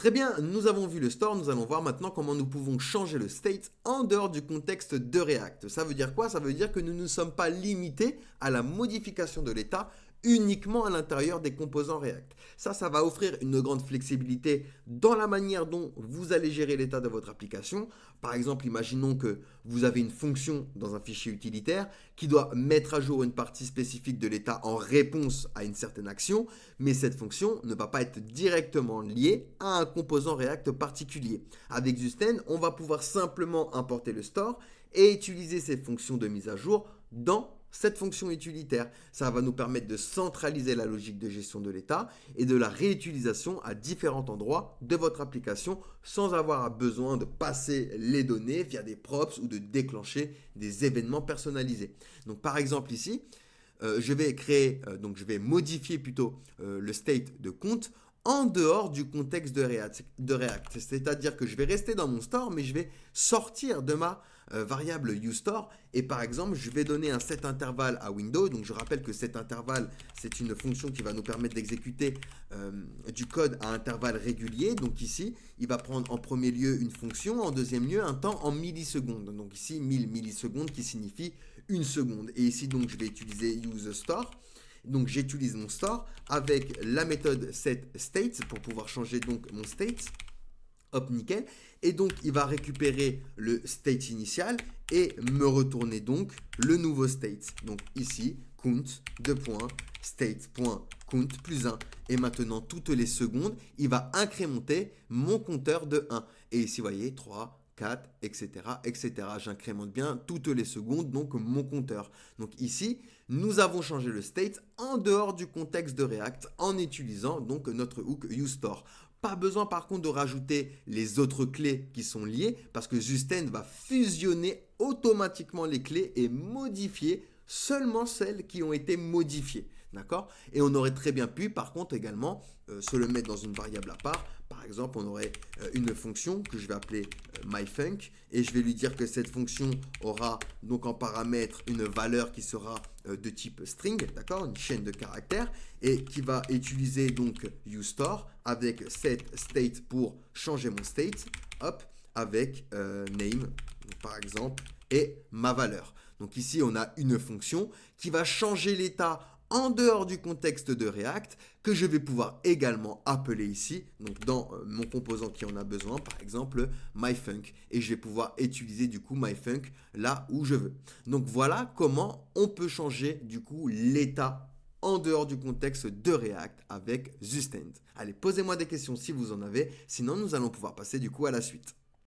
Très bien, nous avons vu le store, nous allons voir maintenant comment nous pouvons changer le state en dehors du contexte de React. Ça veut dire quoi? Ça veut dire que nous ne sommes pas limités à la modification de l'état uniquement à l'intérieur des composants React. Ça va offrir une grande flexibilité dans la manière dont vous allez gérer l'état de votre application. Par exemple, imaginons que vous avez une fonction dans un fichier utilitaire qui doit mettre à jour une partie spécifique de l'état en réponse à une certaine action, mais cette fonction ne va pas être directement liée à un composant React particulier. Avec Zusten, on va pouvoir simplement importer le store et utiliser ces fonctions de mise à jour dans cette fonction utilitaire. Ça va nous permettre de centraliser la logique de gestion de l'état et de la réutilisation à différents endroits de votre application sans avoir besoin de passer les données via des props ou de déclencher des événements personnalisés. Donc par exemple ici, je vais modifier plutôt le state de compte en dehors du contexte de React. C'est-à-dire que je vais rester dans mon store, mais je vais sortir de ma variable uStore. Et par exemple, je vais donner un set intervalle à Windows. Donc je rappelle que cet intervalle, c'est une fonction qui va nous permettre d'exécuter du code à intervalles réguliers. Donc ici, il va prendre en premier lieu une fonction, en deuxième lieu un temps en millisecondes. Donc ici, 1000 millisecondes qui signifie une seconde. Et ici, donc, je vais utiliser useStore. Donc j'utilise mon store avec la méthode setState pour pouvoir changer donc mon state. Hop, nickel. Et donc il va récupérer le state initial et me retourner donc le nouveau state. Donc ici, count, state.count plus 1. Et maintenant, toutes les secondes, il va incrémenter mon compteur de 1. Et ici, vous voyez, 3, 4, etc., etc. J'incrémente bien toutes les secondes, donc mon compteur. Donc ici, nous avons changé le state en dehors du contexte de React en utilisant donc notre hook uStore. Pas besoin par contre de rajouter les autres clés qui sont liées parce que Zusten va fusionner automatiquement les clés et modifier seulement celles qui ont été modifiées. D'accord? Et on aurait très bien pu, par contre, également se le mettre dans une variable à part. Par exemple, on aurait une fonction que je vais appeler myFunc et je vais lui dire que cette fonction aura donc en paramètre une valeur qui sera de type string, d'accord, une chaîne de caractères et qui va utiliser donc uStore avec setState pour changer mon state, hop, avec name par exemple et ma valeur. Donc ici, on a une fonction qui va changer l'état en dehors du contexte de React que je vais pouvoir également appeler ici, donc dans mon composant qui en a besoin, par exemple myFunc, et je vais pouvoir utiliser du coup myFunc là où je veux. Donc voilà comment on peut changer du coup l'état en dehors du contexte de React avec Zustand. Allez, posez-moi des questions si vous en avez, sinon nous allons pouvoir passer du coup à la suite.